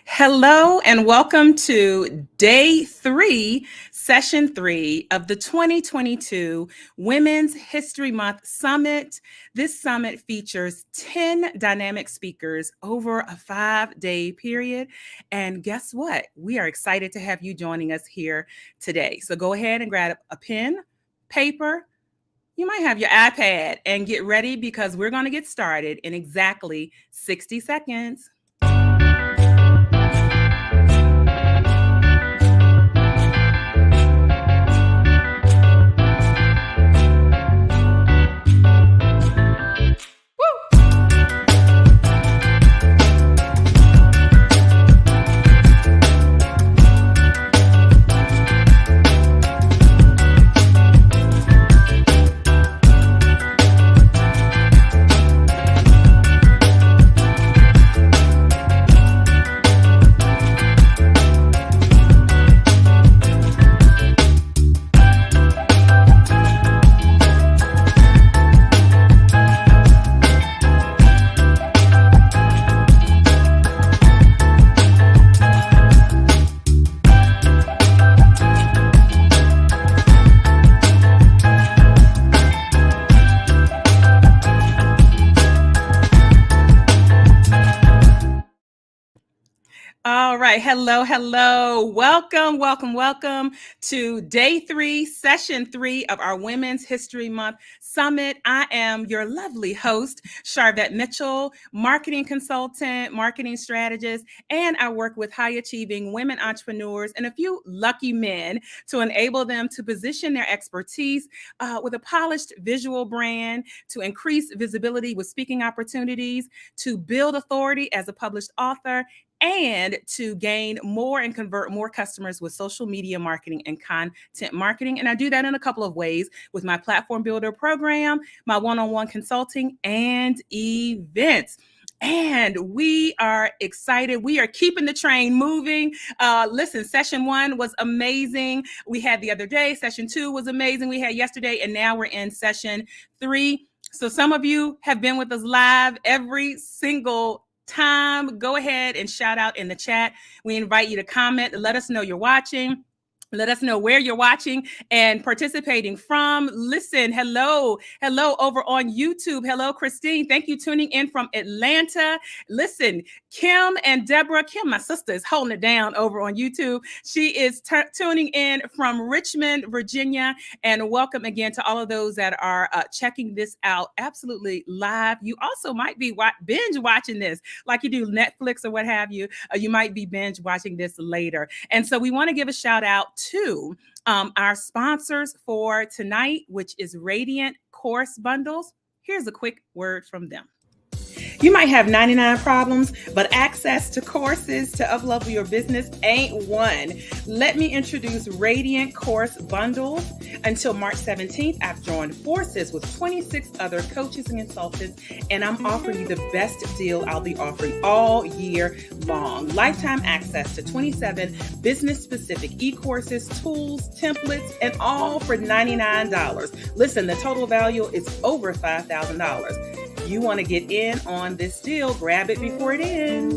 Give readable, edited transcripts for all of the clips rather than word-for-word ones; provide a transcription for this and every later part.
Hello and welcome to day 3, session 3 of the 2022 Women's History Month Summit. This summit features 10 dynamic speakers over a 5-day period. And guess what? We are excited to have you joining us here today. So go ahead and grab a pen, paper. You might have your iPad and get ready because we're going to get started in exactly 60 seconds. All right. Hello. Welcome to day 3, session 3 of our Women's History Month Summit. I am your lovely host, Sharvette Mitchell, marketing consultant, marketing strategist, and I work with high achieving women entrepreneurs and a few lucky men to enable them to position their expertise with a polished visual brand, to increase visibility with speaking opportunities, to build authority as a published author, and to gain more and convert more customers with social media marketing and content marketing. And I do that in a couple of ways with my platform builder program, my one-on-one consulting, and events. And we are excited. We are keeping the train moving. Listen, session 1 was amazing. We had the other day. Session 2 was amazing. We had yesterday, and now we're in session 3. So some of you have been with us live every single time. Go ahead and shout out in the chat. We invite you to comment. Let us know you're watching. Let us know where you're watching and participating from. Listen, hello over on YouTube. Hello, Christine. Thank you tuning in from Atlanta. Listen, Kim and Deborah. Kim, my sister, is holding it down over on YouTube. She is tuning in from Richmond, Virginia. And welcome again to all of those that are checking this out absolutely live. You also might be binge watching this like you do Netflix or what have you. You might be binge watching this later. And so we want to give a shout out to our sponsors for tonight, which is Radiant Course Bundles. Here's a quick word from them. You might have 99 problems, but access to courses to uplevel your business ain't one. Let me introduce Radiant Course Bundles. Until March 17th, I've joined forces with 26 other coaches and consultants, and I'm offering you the best deal I'll be offering all year long. Lifetime access to 27 business-specific e-courses, tools, templates, and all for $99. Listen, the total value is over $5,000. You want to get in on this deal, grab it before it ends.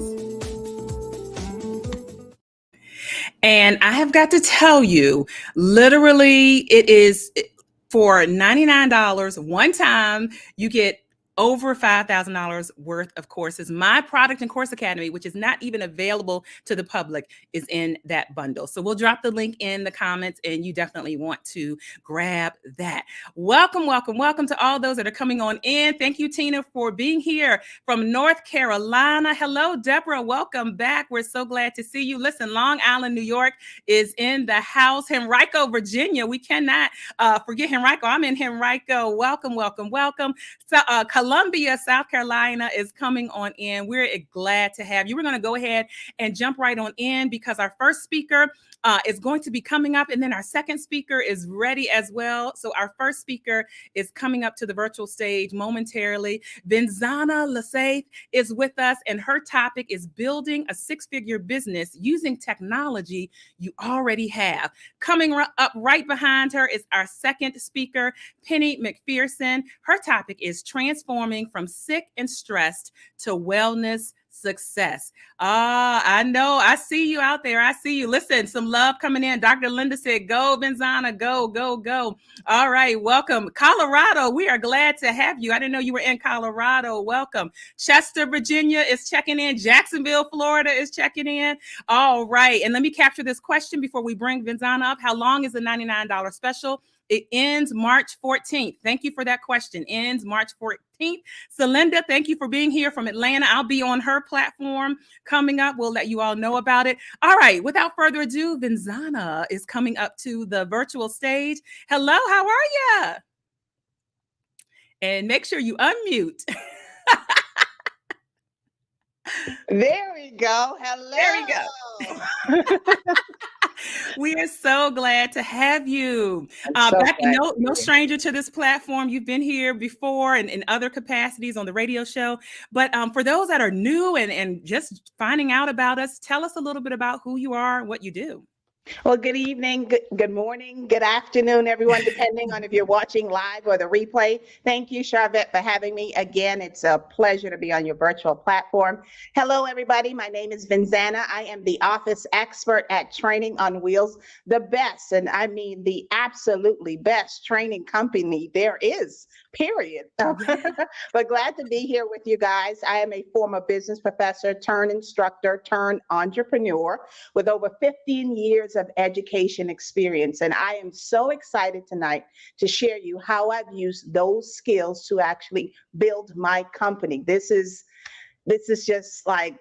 And I have got to tell you, literally, it is for $99 one time, you get over $5,000 worth of courses. My product and course academy, which is not even available to the public, is in that bundle. So we'll drop the link in the comments, and you definitely want to grab that. Welcome to all those that are coming on in. Thank you, Tina, for being here from North Carolina. Hello, Deborah. Welcome back. We're so glad to see you. Listen, Long Island, New York is in the house. Henrico, Virginia. We cannot forget Henrico. I'm in Henrico. Welcome. So, Columbia, South Carolina is coming on in. We're glad to have you. We're going to go ahead and jump right on in because our first speaker is going to be coming up, and then our second speaker is ready as well. So our first speaker is coming up to the virtual stage momentarily. Vinzanna Leysath is with us, and her topic is building a six-figure business using technology you already have. Coming up right behind her is our second speaker, Penny McPherson. Her topic is transforming transforming from sick and stressed to wellness success. I know. I see you out there. I see you. Listen, some love coming in. Dr. Linda said, go, Vinzanna, go, go, go. All right. Welcome. Colorado, we are glad to have you. I didn't know you were in Colorado. Welcome. Chester, Virginia is checking in. Jacksonville, Florida is checking in. All right. And let me capture this question before we bring Vinzanna up. How long is the $99 special? It ends March 14th. Thank you for that question. Ends March 14th. So Linda, thank you for being here from Atlanta. I'll be on her platform coming up. We'll let you all know about it. All right. Without further ado, Vinzanna is coming up to the virtual stage. Hello. How are you? And make sure you unmute. There we go. Hello. There we go. We are so glad to have you. No stranger to this platform. You've been here before and in other capacities on the radio show. But for those that are new and just finding out about us, tell us a little bit about who you are and what you do. Well, good evening, good morning, good afternoon, everyone, depending on if you're watching live or the replay. Thank you, Sharvette, for having me. Again, it's a pleasure to be on your virtual platform. Hello, everybody. My name is Vinzanna. I am the office expert at Training on Wheels, the best, and I mean the absolutely best training company there is, period. But glad to be here with you guys. I am a former business professor, turned instructor, turned entrepreneur with over 15 years of education experience. And I am so excited tonight to share you how I've used those skills to actually build my company. This is just like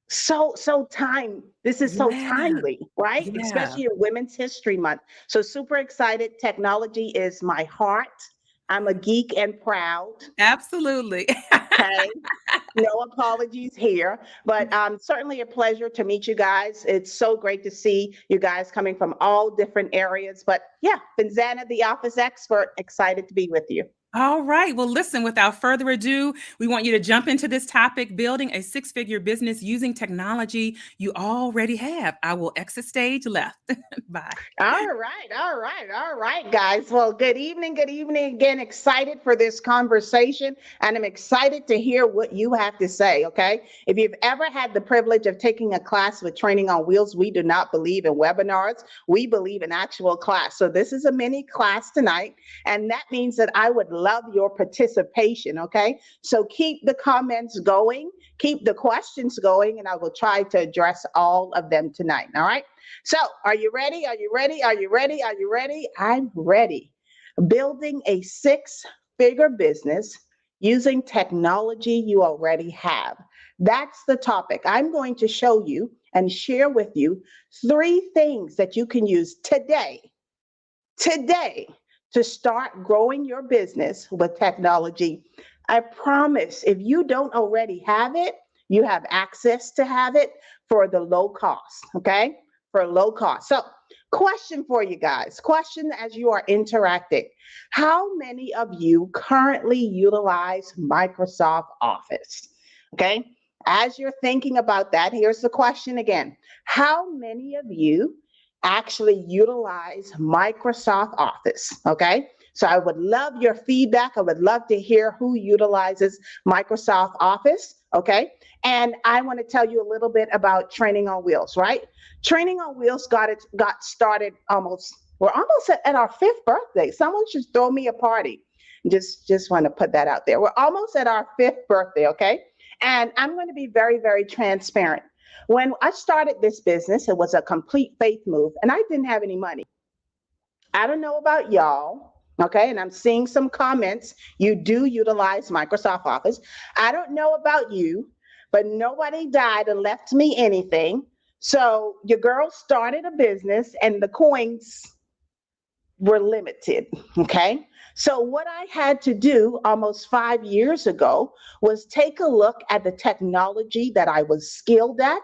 so timely, right? Yeah. Especially in Women's History Month. So super excited. Technology is my heart. I'm a geek and proud. Absolutely. Okay. No apologies here, but certainly a pleasure to meet you guys. It's so great to see you guys coming from all different areas. But yeah, Vinzanna, the office expert, excited to be with you. All right. Well, listen, without further ado, we want you to jump into this topic, building a six-figure business using technology you already have. I will exit stage left. Bye. All right, guys. Well, good evening again. Excited for this conversation, and I'm excited to hear what you have to say, okay? If you've ever had the privilege of taking a class with Training on Wheels, we do not believe in webinars. We believe in actual class. So this is a mini class tonight, and that means that I would love your participation, okay? So keep the comments going, keep the questions going, and I will try to address all of them tonight, all right? So are you ready? Are you ready? Are you ready? Are you ready? I'm ready. Building a six-figure business using technology you already have. That's the topic. I'm going to show you and share with you 3 things that you can use today, to start growing your business with technology. I promise if you don't already have it, you have access to have it for the low cost, okay? For low cost. So question for you guys, question as you are interacting. How many of you currently utilize Microsoft Office? Okay, as you're thinking about that, here's the question again. How many of you actually utilize Microsoft Office? Okay, so I would love your feedback. I would love to hear who utilizes Microsoft Office. Okay, and I want to tell you a little bit about Training on Wheels, right? Training on Wheels got started we're almost at our 5th birthday. Someone should throw me a party. Just want to put that out there. We're almost at our 5th birthday, okay? And I'm going to be very, very transparent. When I started this business, it was a complete faith move, and I didn't have any money. I don't know about y'all, okay? And I'm seeing some comments. You do utilize Microsoft Office. I don't know about you, but nobody died and left me anything. So your girl started a business and the coins were limited, okay? So what I had to do almost 5 years ago was take a look at the technology that I was skilled at,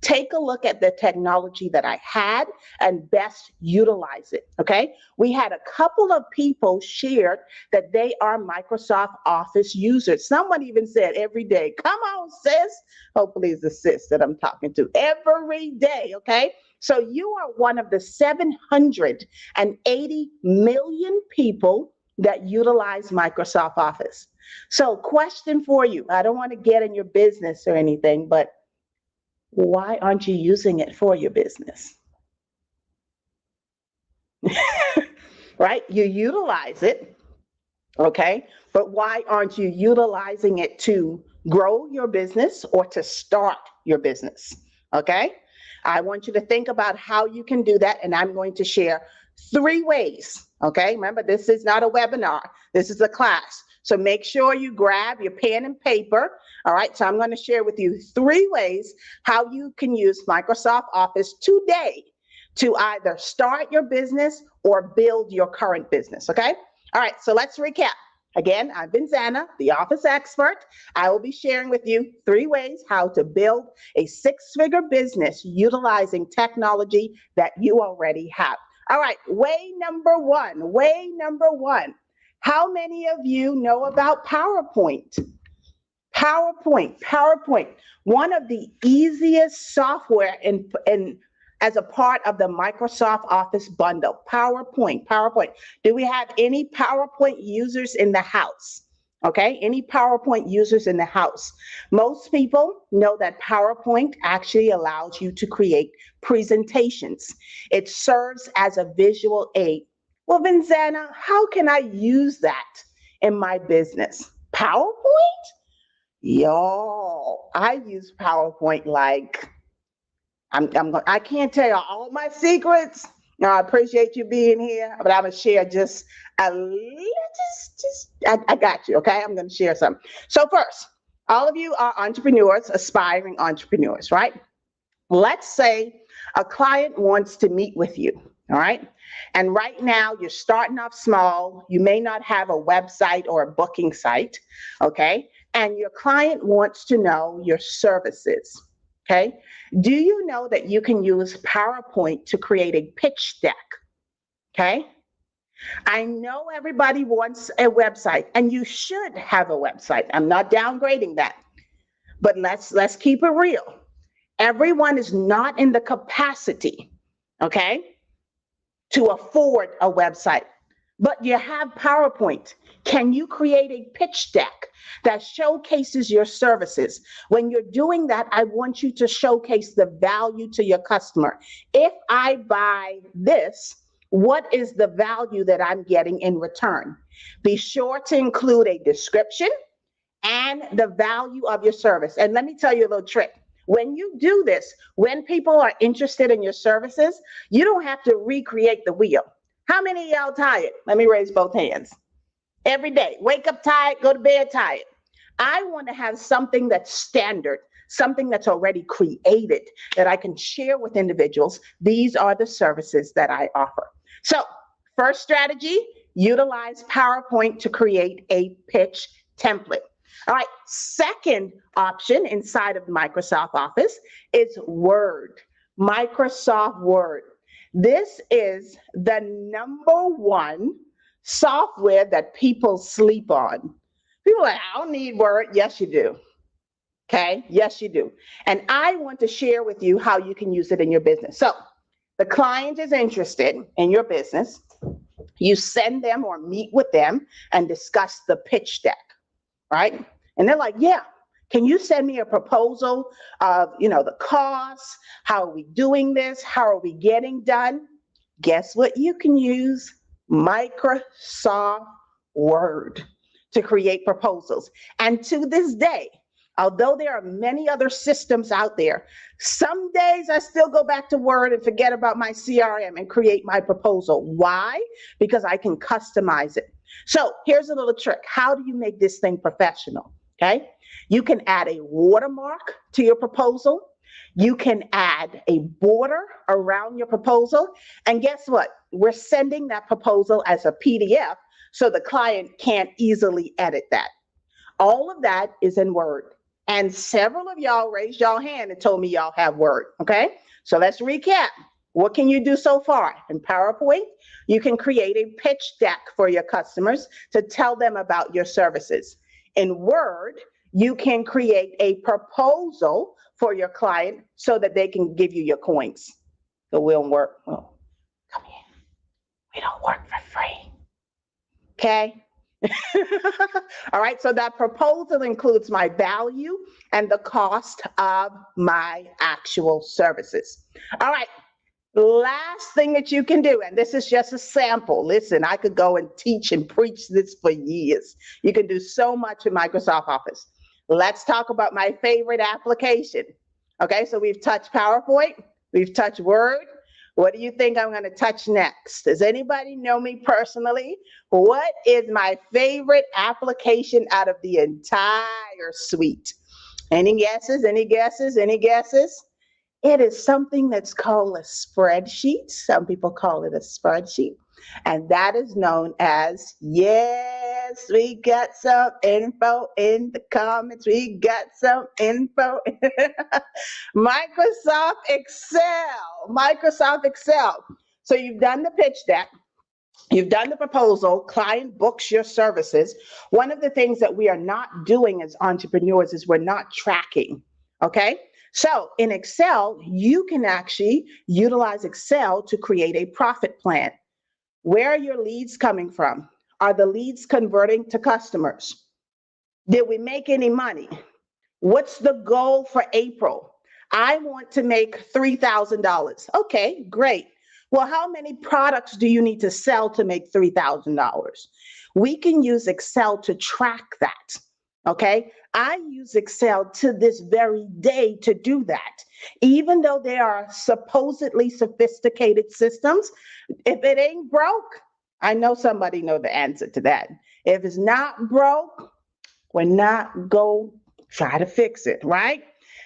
take a look at the technology that I had, and best utilize it, okay? We had a couple of people shared that they are Microsoft Office users. Someone even said every day, come on, sis. Hopefully it's a sis that I'm talking to. Every day, okay? So you are one of the 780 million people that utilize Microsoft Office. So, question for you. I don't want to get in your business or anything, but why aren't you using it for your business? Right? You utilize it, okay? But why aren't you utilizing it to grow your business or to start your business? Okay? I want you to think about how you can do that, and I'm going to share 3 ways. Okay? Remember, this is not a webinar, this is a class. So make sure you grab your pen and paper. All right? So I'm going to share with you 3 ways how you can use Microsoft Office today to either start your business or build your current business. Okay? All right, so let's recap. Again, I'm Vinzanna, the office expert. I will be sharing with you 3 ways how to build a 6-figure business utilizing technology that you already have. All right, way number one. How many of you know about PowerPoint? PowerPoint, one of the easiest software in as a part of the Microsoft Office bundle. PowerPoint. Do we have any PowerPoint users in the house? Okay, any PowerPoint users in the house? Most people know that PowerPoint actually allows you to create presentations. It serves as a visual aid. Well, Vinzanna, how can I use that in my business? PowerPoint? Yo, I use PowerPoint like I can't tell you all my secrets. Now, I appreciate you being here, but I'm gonna share just a little, I got you, okay? I'm gonna share some. So first, all of you are entrepreneurs, aspiring entrepreneurs, right? Let's say a client wants to meet with you, all right? And right now you're starting off small. You may not have a website or a booking site, okay? And your client wants to know your services. Okay. Do you know that you can use PowerPoint to create a pitch deck? Okay. I know everybody wants a website, and you should have a website. I'm not downgrading that, but let's keep it real. Everyone is not in the capacity, okay, to afford a website, but you have PowerPoint. Can you create a pitch deck that showcases your services? When you're doing that, I want you to showcase the value to your customer. If I buy this, what is the value that I'm getting in return? Be sure to include a description and the value of your service. And let me tell you a little trick. When you do this, when people are interested in your services, you don't have to recreate the wheel. How many of y'all tired? Let me raise both hands. Every day, wake up tired, go to bed tired. I want to have something that's standard, something that's already created that I can share with individuals. These are the services that I offer. So, first strategy, utilize PowerPoint to create a pitch template. All right, second option inside of Microsoft Office is Word, Microsoft Word. This is the #1 software that people sleep on. People are like, I don't need Word. Yes, you do. Okay, yes, you do. And I want to share with you how you can use it in your business. So the client is interested in your business. You send them or meet with them and discuss the pitch deck, right? And they're like, yeah, can you send me a proposal of, the costs? How are we doing this? How are we getting done? Guess what you can use? Microsoft Word to create proposals. And to this day, although there are many other systems out there, some days I still go back to Word and forget about my CRM and create my proposal. Why? Because I can customize it. So here's a little trick. How do you make this thing professional? Okay. You can add a watermark to your proposal. You can add a border around your proposal. And guess what? We're sending that proposal as a PDF so the client can't easily edit that. All of that is in Word. And several of y'all raised y'all hand and told me y'all have Word. Okay. So let's recap. What can you do so far? In PowerPoint, you can create a pitch deck for your customers to tell them about your services. In Word, you can create a proposal for your client so that they can give you your coins. So we don't work. Well, come here. We don't work for free. Okay. All right. So that proposal includes my value and the cost of my actual services. All right. Last thing that you can do, and this is just a sample. Listen, I could go and teach and preach this for years. You can do so much in Microsoft Office. Let's talk about my favorite application. Okay, so we've touched PowerPoint, we've touched Word. What do you think I'm going to touch next? Does anybody know me personally? What is my favorite application out of the entire suite? Any guesses? Any guesses? Any guesses? It is something that's called a spreadsheet. Some people call it a spreadsheet. And that is known as, yes, we got some info in the comments. We got some info. Microsoft Excel. Microsoft Excel. So you've done the pitch deck. You've done the proposal, client books your services. One of the things that we are not doing as entrepreneurs is we're not tracking, okay? So in Excel, you can actually utilize Excel to create a profit plan. Where are your leads coming from? Are the leads converting to customers? Did we make any money? What's the goal for April? I want to make $3,000. Okay, great. Well, how many products do you need to sell to make $3,000? We can use Excel to track that. Okay, I use Excel to this very day to do that. Even though they are supposedly sophisticated systems, if it ain't broke, I know somebody know the answer to that. If it's not broke, we're not going to try to fix it, right?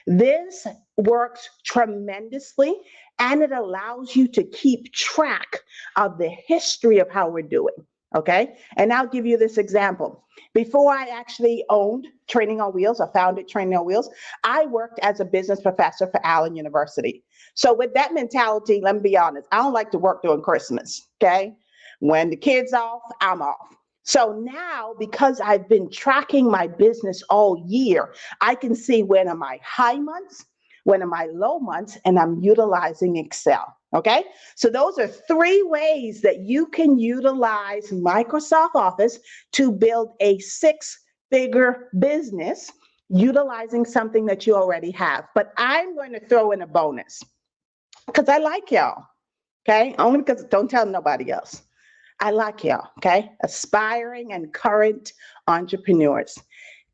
This works tremendously, and it allows you to keep track of the history of how we're doing. Okay, and I'll give you this example. Before I actually owned Training on Wheels, I founded Training on Wheels, I worked as a business professor for Allen University. So with that mentality, let me be honest, I don't like to work during Christmas, okay? When the kids off, I'm off. So now, because I've been tracking my business all year, I can see when are my high months, when are my low months, and I'm utilizing Excel. Okay, so those are 3 ways that you can utilize Microsoft Office to build a 6-figure business utilizing something that you already have. But I'm going to throw in a bonus because I like y'all. Okay, only because don't tell nobody else. I like y'all. Okay, aspiring and current entrepreneurs.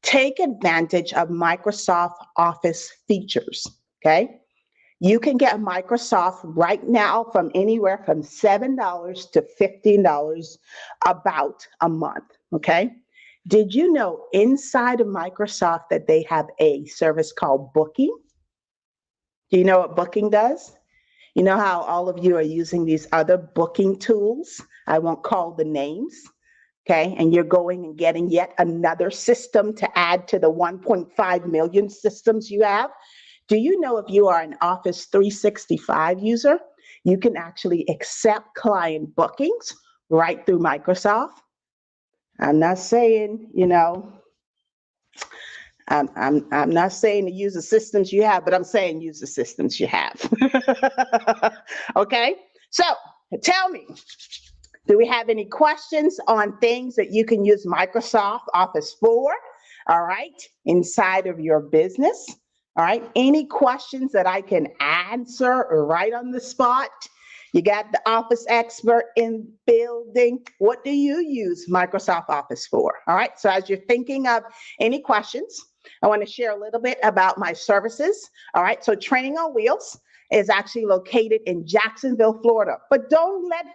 Take advantage of Microsoft Office features. Okay. You can get Microsoft right now from anywhere from $7 to $15 about a month, okay? Did you know inside of Microsoft that they have a service called Booking? Do you know what Booking does? You know how all of you are using these other booking tools? I won't call the names, okay? And you're going and getting yet another system to add to the 1.5 million systems you have. Do you know if you are an Office 365 user, you can actually accept client bookings right through Microsoft? I'm not saying, I'm not saying to use the systems you have, but I'm saying use the systems you have. Okay, so tell me, do we have any questions on things that you can use Microsoft Office for? All right, inside of your business. All right, any questions that I can answer right on the spot? You got the office expert in building. What do you use Microsoft Office for? All right, so as you're thinking of any questions, I want to share a little bit about my services. All right, so Training on Wheels is actually located in Jacksonville, Florida. But don't let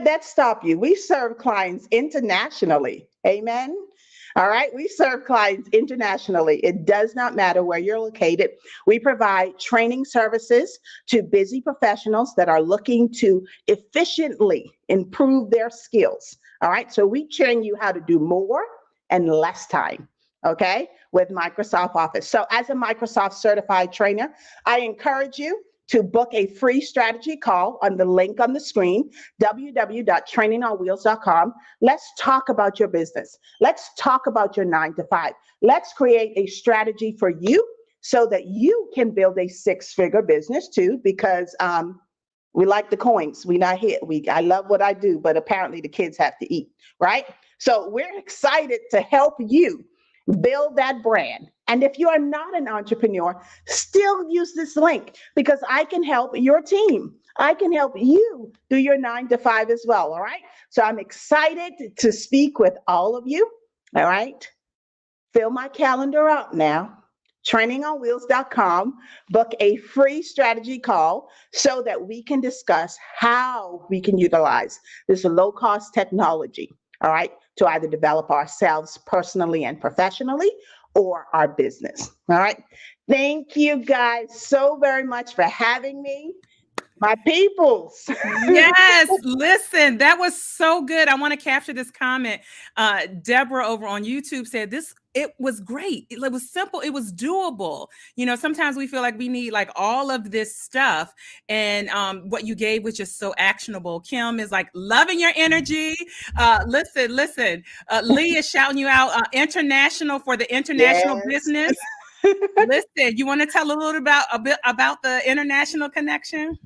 that stop you. We serve clients internationally. Amen. All right, we serve clients internationally. It does not matter where you're located. We provide training services to busy professionals that are looking to efficiently improve their skills. All right, so we train you how to do more and less time, okay, with Microsoft Office. So as a Microsoft certified trainer, I encourage you to book a free strategy call on the link on the screen, www.trainingonwheels.com. Let's talk about your business. Let's talk about your 9 to 5. Let's create a strategy for you so that you can build a 6-figure business too, because We like the coins. We not here. I love what I do, but apparently the kids have to eat, right? So we're excited to help you build that brand. And if you are not an entrepreneur, still use this link because I can help your team. I can help you do your 9 to 5 as well. All right. So I'm excited to speak with all of you. All right. Fill my calendar up now. trainingonwheels.com, book a free strategy call so that we can discuss how we can utilize this low-cost technology, all right, to either develop ourselves personally and professionally or our business, all right? Thank you guys so very much for having me. My peoples. Yes, listen, that was so good. I want to capture this comment. Deborah over on YouTube said it was great. It was simple. It was doable. You know, sometimes we feel like we need like all of this stuff. And what you gave was just so actionable. Kim is like loving your energy. Listen. Lee is shouting you out. International for the international business. Listen, you want to tell a little bit about the international connection?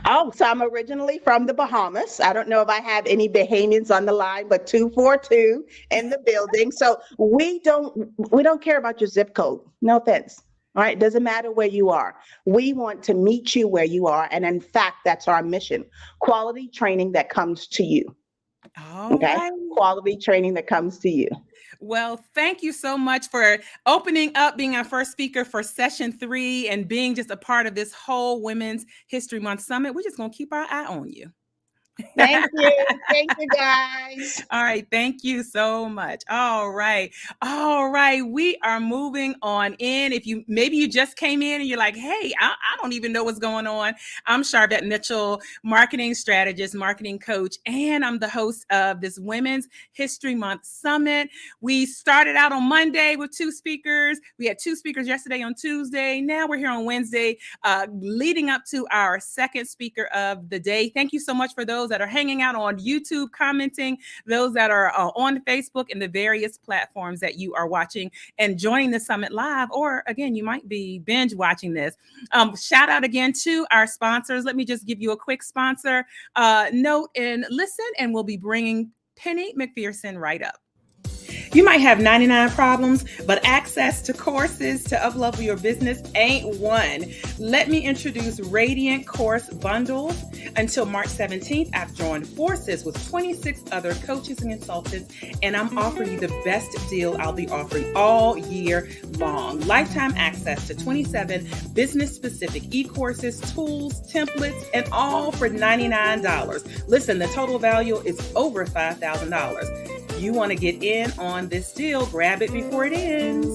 Oh, so I'm originally from the Bahamas. I don't know if I have any Bahamians on the line, but 242 in the building. So we don't care about your zip code. No offense. All right. It doesn't matter where you are. We want to meet you where you are. And in fact, that's our mission. Quality training that comes to you. Okay. Right. Quality training that comes to you. Well, thank you so much for opening up, being our first speaker for session 3 and being just a part of this whole Women's History Month Summit. We're just going to keep our eye on you. Thank you. Thank you, guys. All right. Thank you so much. All right. We are moving on in. Maybe you just came in and you're like, hey, I don't even know what's going on. I'm Sharvette Mitchell, marketing strategist, marketing coach, and I'm the host of this Women's History Month Summit. We started out on Monday with 2 speakers. We had 2 speakers yesterday on Tuesday. Now we're here on Wednesday, leading up to our second speaker of the day. Thank you so much for those that are hanging out on YouTube, commenting, those that are on Facebook and the various platforms that you are watching and joining the summit live, or again, you might be binge watching this. Shout out again to our sponsors. Let me just give you a quick sponsor note and listen, and we'll be bringing Penny McPherson right up. You might have 99 problems, but access to courses to uplevel your business ain't one. Let me introduce Radiant Course Bundles. Until March 17th, I've joined forces with 26 other coaches and consultants, and I'm offering you the best deal I'll be offering all year long. Lifetime access to 27 business-specific e-courses, tools, templates, and all for $99. Listen, the total value is over $5,000. You want to get in on this deal, grab it before it ends.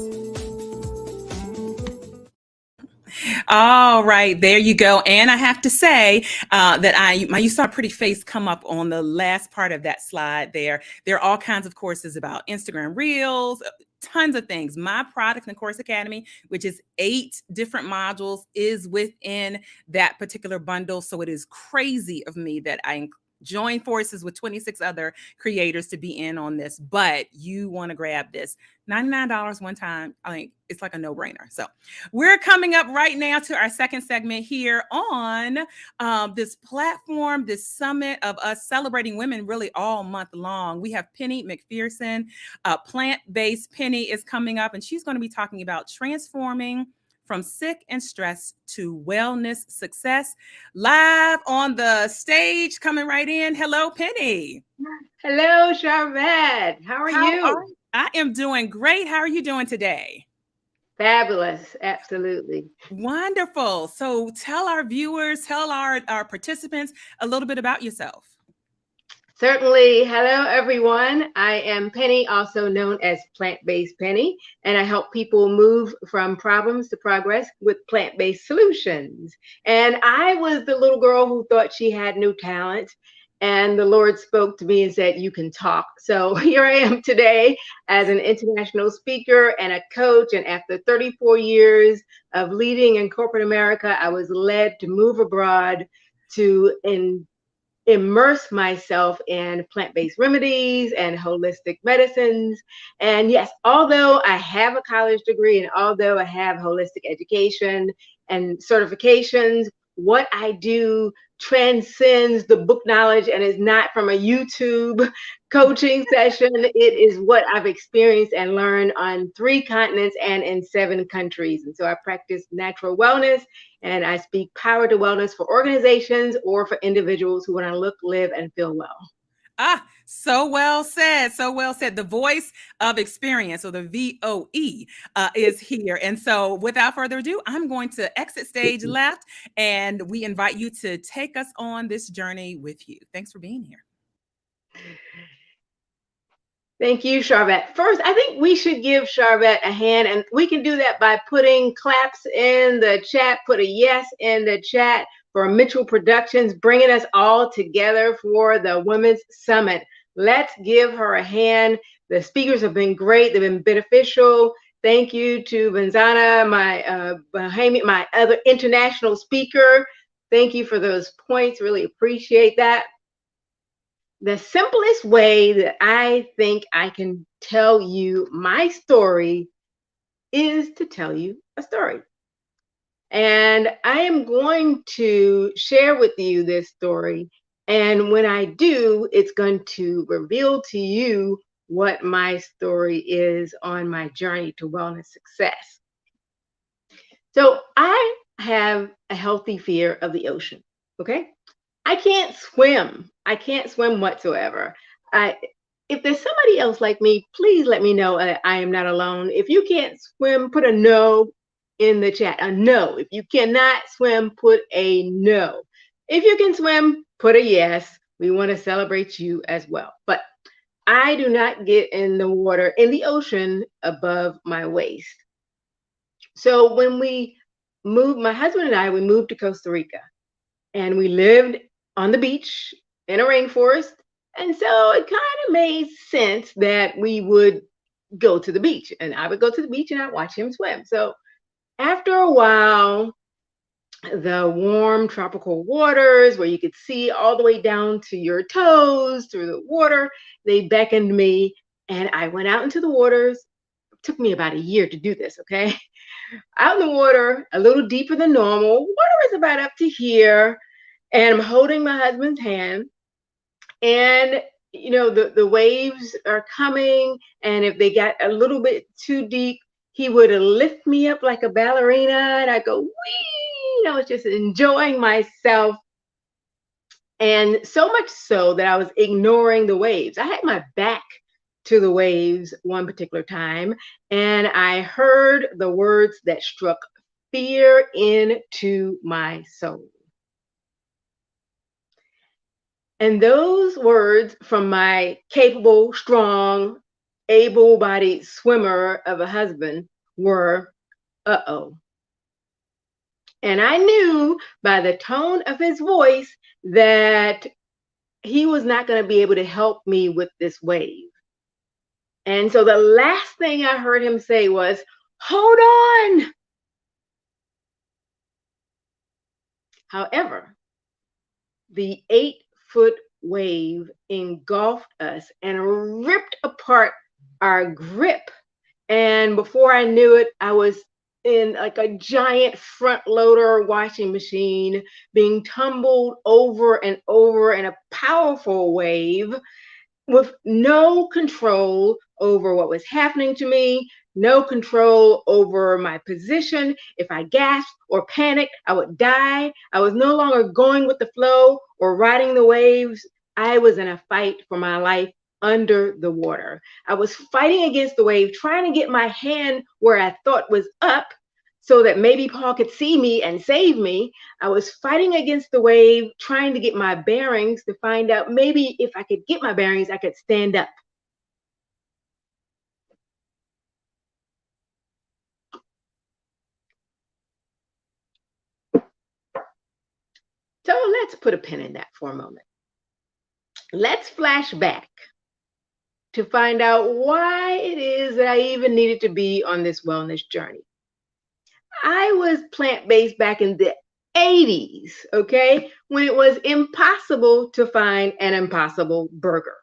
All right, there you go. And I have to say that you saw a pretty face come up on the last part of that slide there. There are all kinds of courses about Instagram Reels, tons of things. My Product and Course Academy, which is 8 different modules, is within that particular bundle. So it is crazy of me that I join forces with 26 other creators to be in on this, but you want to grab this $99 one time. I think it's like a no-brainer. So we're coming up right now to our second segment here on this platform, this summit of us celebrating women really all month long. We have Penny McPherson, plant-based Penny is coming up, and she's going to be talking about transforming from sick and stress to wellness success. Live on the stage, coming right in. Hello, Penny. Hello, Sharvette. How are you? I am doing great. How are you doing today? Fabulous. Absolutely. Wonderful. So tell our viewers, tell our participants a little bit about yourself. Certainly. Hello, everyone. I am Penny, also known as Plant-Based Penny, and I help people move from problems to progress with plant-based solutions. And I was the little girl who thought she had no talent, and the Lord spoke to me and said, you can talk. So here I am today as an international speaker and a coach. And after 34 years of leading in corporate America, I was led to move abroad to immerse myself in plant-based remedies and holistic medicines. And yes, although I have a college degree and although I have holistic education and certifications, what I do transcends the book knowledge and is not from a YouTube coaching session. It is what I've experienced and learned on 3 continents and in 7 countries. And so I practice natural wellness, and I speak power to wellness for organizations or for individuals who want to look, live, and feel well. Ah, so well said. So well said. The voice of experience, or the VOE, is here. And so, without further ado, I'm going to exit stage left, and we invite you to take us on this journey with you. Thanks for being here. Thank you, Sharvette. First, I think we should give Sharvette a hand, and we can do that by putting claps in the chat, put a yes in the chat for Mitchell Productions, bringing us all together for the Women's Summit. Let's give her a hand. The speakers have been great. They've been beneficial. Thank you to Vinzanna, my other international speaker. Thank you for those points. Really appreciate that. The simplest way that I think I can tell you my story is to tell you a story. And I am going to share with you this story. And when I do, it's going to reveal to you what my story is on my journey to wellness success. So I have a healthy fear of the ocean, okay? I can't swim. I can't swim whatsoever. If there's somebody else like me, please let me know I am not alone. If you can't swim, put a no in the chat. A no. If you cannot swim, put a no. If you can swim, put a yes. We want to celebrate you as well. But I do not get in the water, in the ocean, above my waist. So when we moved, my husband and I, we moved to Costa Rica, and we lived on the beach in a rainforest. And so it kind of made sense that we would go to the beach, and I would go to the beach and I'd watch him swim. So after a while, the warm tropical waters where you could see all the way down to your toes through the water, they beckoned me, and I went out into the waters. It took me about a year to do this, okay? Out in the water, a little deeper than normal. Water is about up to here, and I'm holding my husband's hand, and you know the waves are coming, and if they got a little bit too deep, he would lift me up like a ballerina, and I go wee. I was just enjoying myself, and so much so that I was ignoring the waves. I had my back to the waves one particular time, and I heard the words that struck fear into my soul. And those words from my capable, strong, able-bodied swimmer of a husband were, uh-oh. And I knew by the tone of his voice that he was not going to be able to help me with this wave. And so the last thing I heard him say was, hold on. However, the 8-foot wave engulfed us and ripped apart our grip. And before I knew it, I was in like a giant front loader washing machine, being tumbled over and over in a powerful wave with no control over what was happening to me, no control over my position. If I gasped or panicked, I would die. I was no longer going with the flow or riding the waves. I was in a fight for my life under the water. I was fighting against the wave, trying to get my hand where I thought was up so that maybe Paul could see me and save me. I was fighting against the wave, trying to get my bearings to find out maybe if I could get my bearings, I could stand up. So let's put a pin in that for a moment. Let's flash back to find out why it is that I even needed to be on this wellness journey. I was plant-based back in the 80s, okay, when it was impossible to find an Impossible Burger.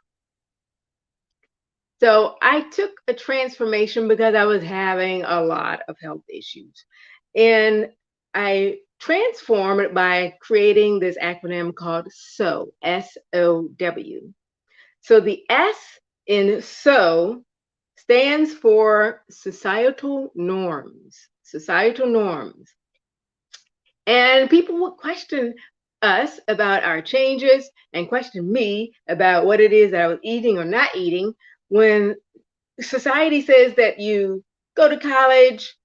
So I took a transformation because I was having a lot of health issues. And I transformed by creating this acronym called SOW, S-O-W. So the S in SOW stands for societal norms, societal norms. And people would question us about our changes and question me about what it is that I was eating or not eating when society says that you go to college,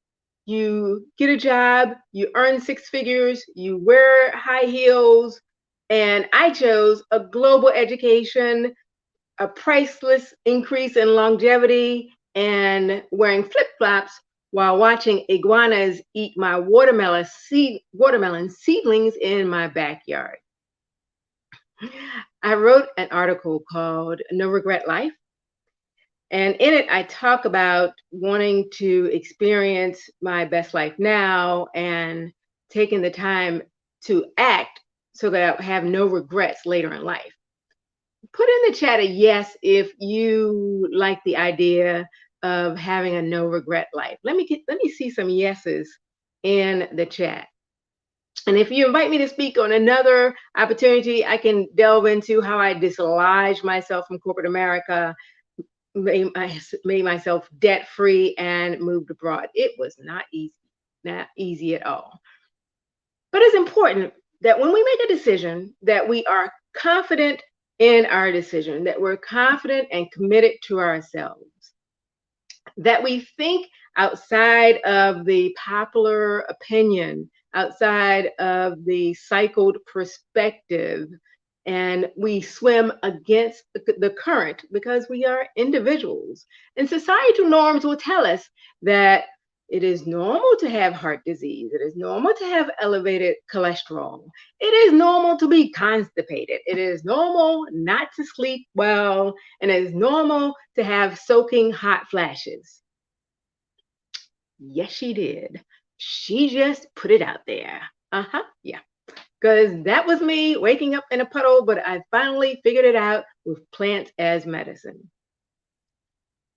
you get a job, you earn six figures, you wear high heels, and I chose a global education, a priceless increase in longevity, and wearing flip-flops while watching iguanas eat my watermelon seedlings in my backyard. I wrote an article called No Regret Life. And in it, I talk about wanting to experience my best life now and taking the time to act so that I have no regrets later in life. Put in the chat a yes if you like the idea of having a no regret life. Let me see some yeses in the chat. And if you invite me to speak on another opportunity, I can delve into how I dislodged myself from corporate America, made myself debt free, and moved abroad. It was not easy at all. But it's important that when we make a decision that we are confident in our decision, that we're confident and committed to ourselves, that we think outside of the popular opinion, outside of the cycled perspective, and we swim against the current because we are individuals. And societal norms will tell us that it is normal to have heart disease. It is normal to have elevated cholesterol. It is normal to be constipated. It is normal not to sleep well. And it is normal to have soaking hot flashes. Yes, she did. She just put it out there. Yeah. Because that was me waking up in a puddle, but I finally figured it out with plants as medicine.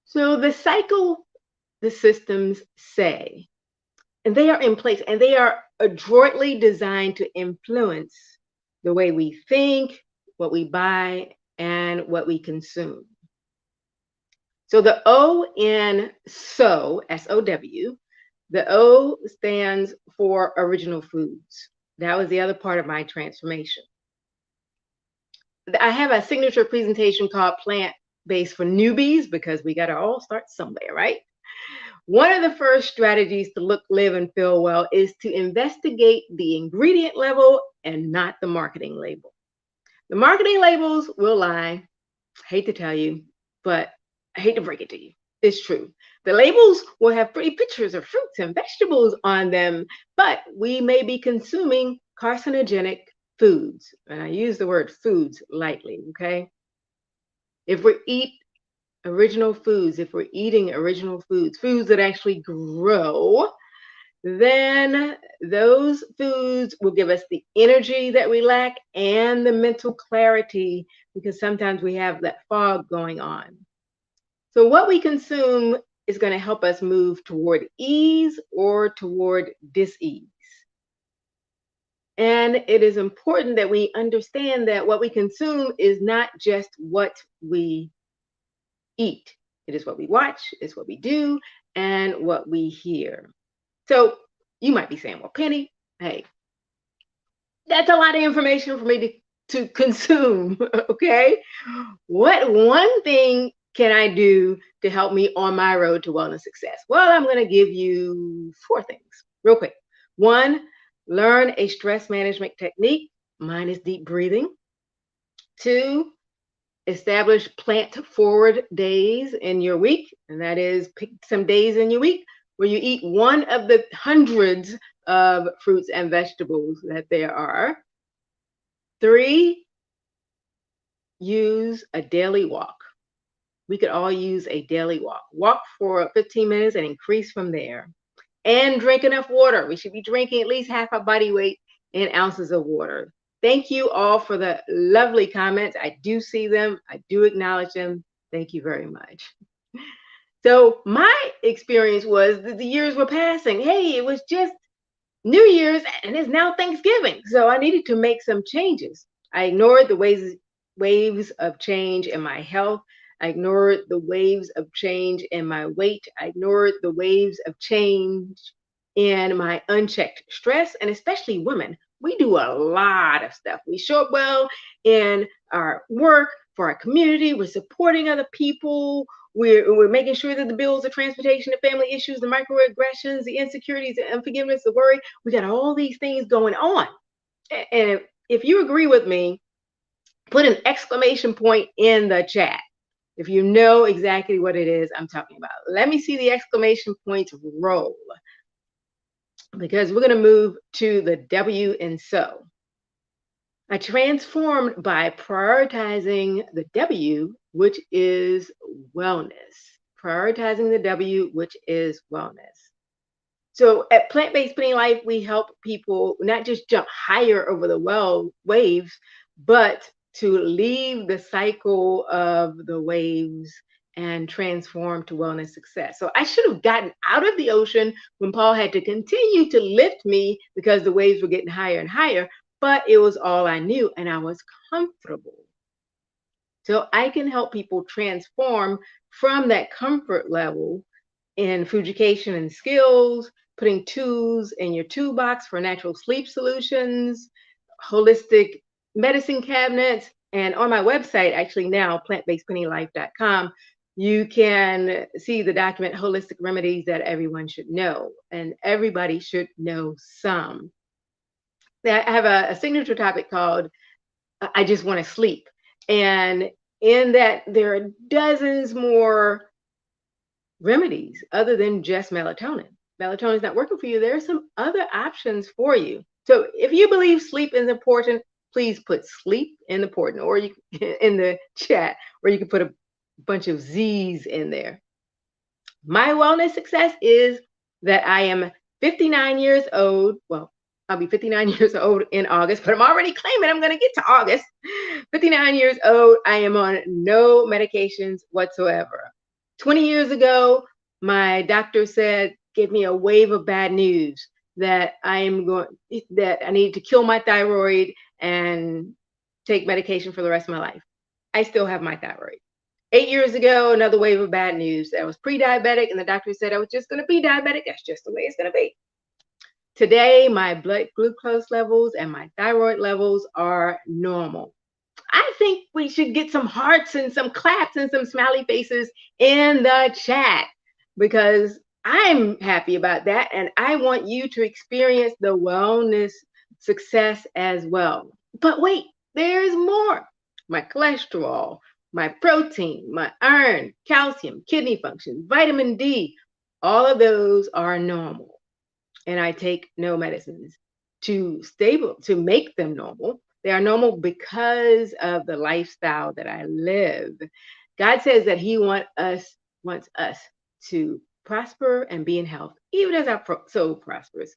So the cycle, the systems say, and they are in place, and they are adroitly designed to influence the way we think, what we buy, and what we consume. So the O in SOW, S-O-W, the O stands for original foods. That was the other part of my transformation. I have a signature presentation called Plant-Based for Newbies because we got to all start somewhere, right? One of the first strategies to look, live, and feel well is to investigate the ingredient level and not the marketing label. The marketing labels will lie. I hate to tell you, but I hate to break it to you. It's true. The labels will have pretty pictures of fruits and vegetables on them, but we may be consuming carcinogenic foods. And I use the word foods lightly, okay? If we eat original foods, if we're eating original foods, foods that actually grow, then those foods will give us the energy that we lack and the mental clarity, because sometimes we have that fog going on. So what we consume is going to help us move toward ease or toward dis-ease. And it is important that we understand that what we consume is not just what we eat. It is what we watch, it's what we do, and what we hear. So you might be saying, well, Penny, hey, that's a lot of information for me to consume, okay? What one thing can I do to help me on my road to wellness success? Well, I'm going to give you 4 things real quick. 1, learn a stress management technique. Mine is deep breathing. 2, establish plant-forward days in your week. And that is pick some days in your week where you eat one of the hundreds of fruits and vegetables that there are. 3, use a daily walk. We could all use a daily walk. Walk for 15 minutes and increase from there. And drink enough water. We should be drinking at least half our body weight in ounces of water. Thank you all for the lovely comments. I do see them. I do acknowledge them. Thank you very much. So my experience was that the years were passing. Hey, it was just New Year's, and it's now Thanksgiving. So I needed to make some changes. I ignored the waves of change in my health. I ignored the waves of change in my weight. I ignored the waves of change in my unchecked stress, and especially women. We do a lot of stuff. We show up well in our work, for our community. We're supporting other people. We're making sure that the bills, the transportation, the family issues, the microaggressions, the insecurities, the unforgiveness, the worry, we got all these things going on. And if you agree with me, put an exclamation point in the chat if you know exactly what it is I'm talking about. Let me see the exclamation points roll, because we're going to move to the W in so. I transformed by prioritizing the W, which is wellness. Prioritizing the W, which is wellness. So at Plant-Based Penny Life, we help people not just jump higher over the waves, but to leave the cycle of the waves and transform to wellness success. So I should have gotten out of the ocean when Paul had to continue to lift me because the waves were getting higher and higher, but it was all I knew and I was comfortable. So I can help people transform from that comfort level in foodication and skills, putting tools in your toolbox for natural sleep solutions, holistic medicine cabinets, and on my website, actually now, plantbasedpennylife.com, you can see the document Holistic Remedies That Everyone Should Know, and everybody should know some. I have a signature topic called I Just Want to Sleep. And in that, there are dozens more remedies other than just melatonin. Melatonin is not working for you. There are some other options for you. So if you believe sleep is important, please put sleep in important, or you in the chat, or you can put a bunch of Z's in there. My wellness success is that I am 59 years old. Well, I'll be 59 years old in August, but I'm already claiming I'm going to get to August. 59 years old. I am on no medications whatsoever. 20 years ago, my doctor said, give me a wave of bad news that I need to kill my thyroid and take medication for the rest of my life. I still have my thyroid. 8 years ago, another wave of bad news. I was pre-diabetic, and the doctor said I was just going to be diabetic. That's just the way it's going to be. Today, my blood glucose levels and my thyroid levels are normal. I think we should get some hearts and some claps and some smiley faces in the chat, because I'm happy about that. And I want you to experience the wellness success as well. But wait, there's more. My cholesterol, my protein, my iron, calcium, kidney function, vitamin D, all of those are normal. And I take no medicines to make them normal. They are normal because of the lifestyle that I live. God says that He wants us to prosper and be in health, even as our soul prospers.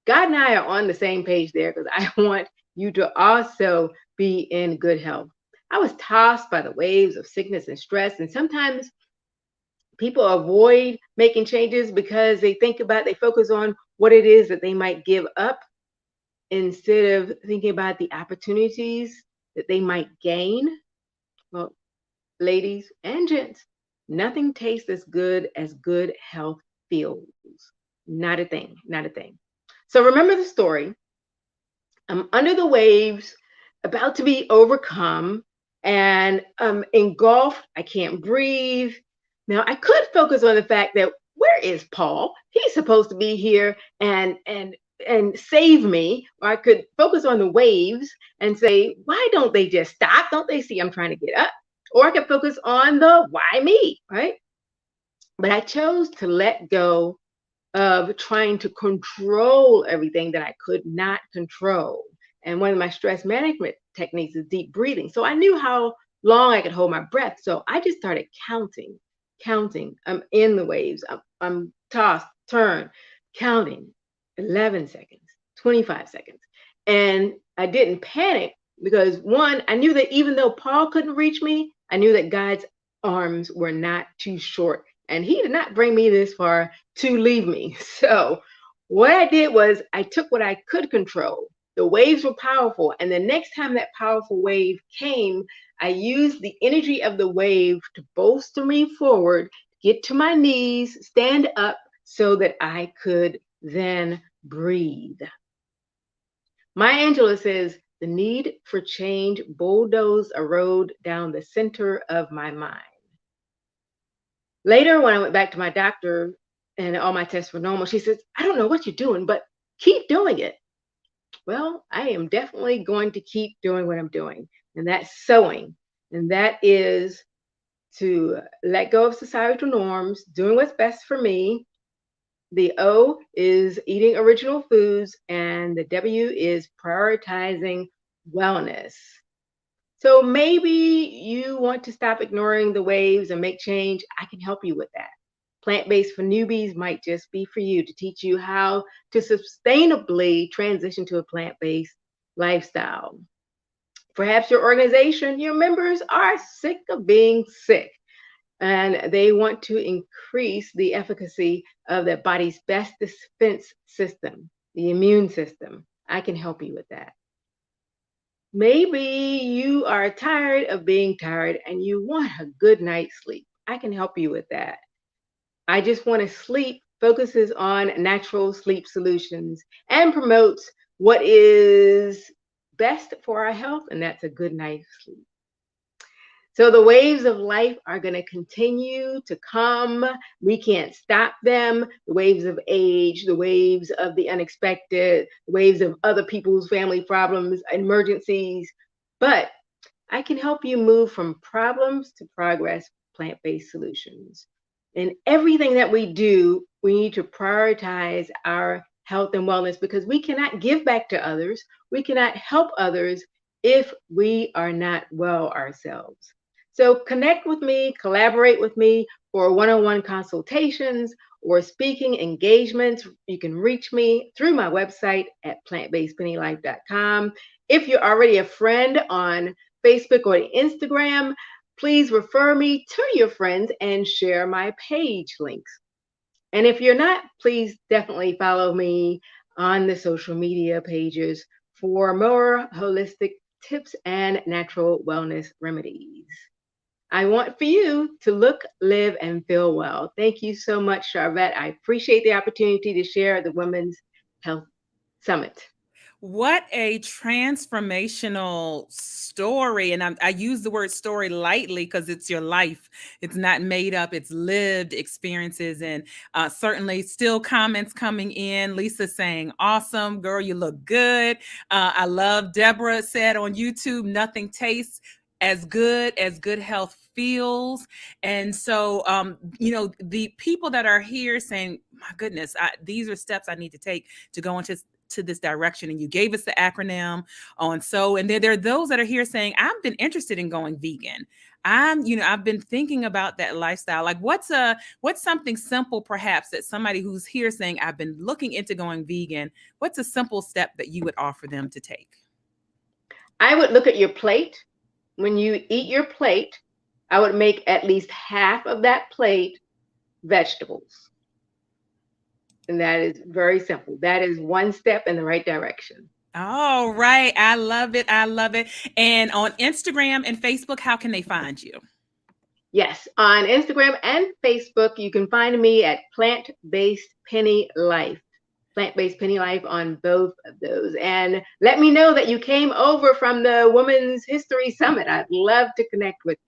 God and I are on the same page there, because I want you to also be in good health. I was tossed by the waves of sickness and stress, and sometimes people avoid making changes because they focus on what it is that they might give up instead of thinking about the opportunities that they might gain. Well, ladies and gents, nothing tastes as good health feels. Not a thing, not a thing. So remember the story. I'm under the waves, about to be overcome, and I'm engulfed. I can't breathe. Now, I could focus on the fact that, where is Paul? He's supposed to be here and save me. Or I could focus on the waves and say, why don't they just stop? Don't they see I'm trying to get up? Or I could focus on the why me, right? But I chose to let go of trying to control everything that I could not control. And one of my stress management techniques is deep breathing. So I knew how long I could hold my breath. So I just started counting. I'm in the waves. I'm tossed, turned, counting 11 seconds, 25 seconds. And I didn't panic because, one, I knew that even though Paul couldn't reach me, I knew that God's arms were not too short. And He did not bring me this far to leave me. So What I did was I took what I could control. The waves were powerful. And the next time that powerful wave came, I used the energy of the wave to bolster me forward, get to my knees, stand up so that I could then breathe. Maya Angelou says, the need for change bulldozed a road down the center of my mind. Later, when I went back to my doctor and all my tests were normal, she says, I don't know what you're doing, but keep doing it. Well, I am definitely going to keep doing what I'm doing, and that's sewing. And that is to let go of societal norms, doing what's best for me. The O is eating original foods, and the W is prioritizing wellness. So maybe you want to stop ignoring the waves and make change. I can help you with that. Plant-based for newbies might just be for you to teach you how to sustainably transition to a plant-based lifestyle. Perhaps your organization, your members are sick of being sick and they want to increase the efficacy of their body's best defense system, the immune system. I can help you with that. Maybe you are tired of being tired and you want a good night's sleep. I can help you with that. I Just Want to Sleep focuses on natural sleep solutions and promotes what is best for our health, and that's a good night's sleep. So the waves of life are going to continue to come. We can't stop them. The waves of age, the waves of the unexpected, the waves of other people's family problems, emergencies. But I can help you move from problems to progress, plant-based solutions. In everything that we do, we need to prioritize our health and wellness because we cannot give back to others. We cannot help others if we are not well ourselves. So connect with me, collaborate with me for one-on-one consultations or speaking engagements. You can reach me through my website at plantbasedpennylife.com. If you're already a friend on Facebook or Instagram, please refer me to your friends and share my page links. And if you're not, please definitely follow me on the social media pages for more holistic tips and natural wellness remedies. I want for you to look, live, and feel well. Thank you so much, Sharvette. I appreciate the opportunity to share the Women's Health Summit. What a transformational story. And I use the word story lightly because it's your life. It's not made up, it's lived experiences. And certainly still comments coming in. Lisa saying, awesome, girl, you look good. I love Deborah said on YouTube, nothing tastes as good health feels. And so, the people that are here saying, my goodness, these are steps I need to take to go into this direction. And you gave us the acronym on and there are those that are here saying, I've been interested in going vegan. I've been thinking about that lifestyle. Like what's something simple perhaps that somebody who's here saying, I've been looking into going vegan, what's a simple step that you would offer them to take? I would look at your plate. When you eat your plate, I would make at least half of that plate vegetables. And that is very simple. That is one step in the right direction. All right. I love it. I love it. And on Instagram and Facebook, how can they find you? Yes, on Instagram and Facebook, you can find me at Plant-Based Penny Life. Plant-Based Penny Life on both of those. And let me know that you came over from the Women's History Summit. I'd love to connect with you.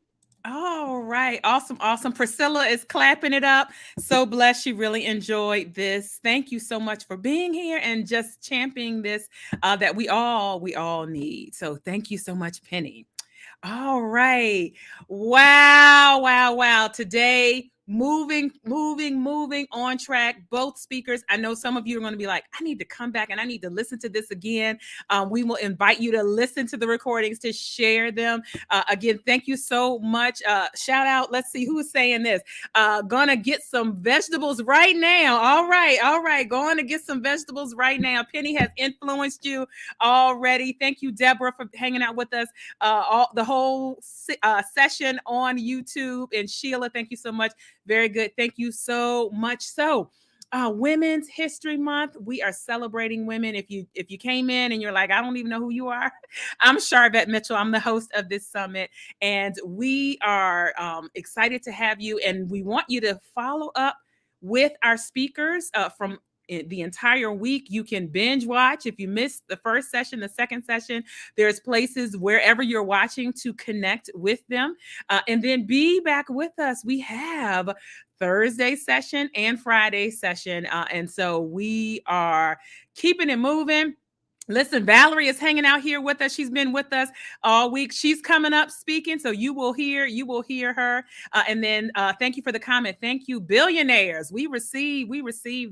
All right. Awesome. Awesome. Priscilla is clapping it up. So blessed. She really enjoyed this. Thank you so much for being here and just championing this that we all need. So thank you so much, Penny. All right. Wow. Wow. Wow. Today, moving on track. Both speakers. I know some of you are going to be like, I need to come back and I need to listen to this again. We will invite you to listen to the recordings, to share them. Again, thank you so much. Shout out. Let's see who is saying this. Gonna get some vegetables right now. All right. All right. Going to get some vegetables right now. Penny has influenced you already. Thank you, Deborah, for hanging out with us the whole session on YouTube. And Sheila, thank you so much. Very good. Thank you so much. So Women's History Month. We are celebrating women. If you came in and you're like, I don't even know who you are, I'm Sharvette Mitchell. I'm the host of this summit, and we are excited to have you. And we want you to follow up with our speakers from the entire week. You can binge watch if you missed the first session, the second session. There's places wherever you're watching to connect with them, and then be back with us. We have Thursday session and Friday session. And so we are keeping it moving. Listen, Valerie is hanging out here with us. She's been with us all week. She's coming up speaking, so you will hear her. And then thank you for the comment. Thank you, billionaires. We receive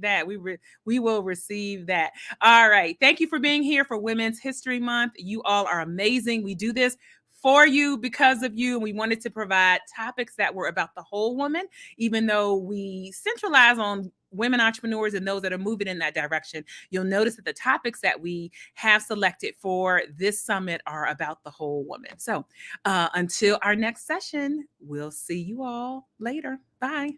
that. We will receive that. All right. Thank you for being here for Women's History Month. You all are amazing. We do this for you, because of you. And we wanted to provide topics that were about the whole woman, even though we centralize on women entrepreneurs and those that are moving in that direction. You'll notice that the topics that we have selected for this summit are about the whole woman. So until our next session, we'll see you all later. Bye.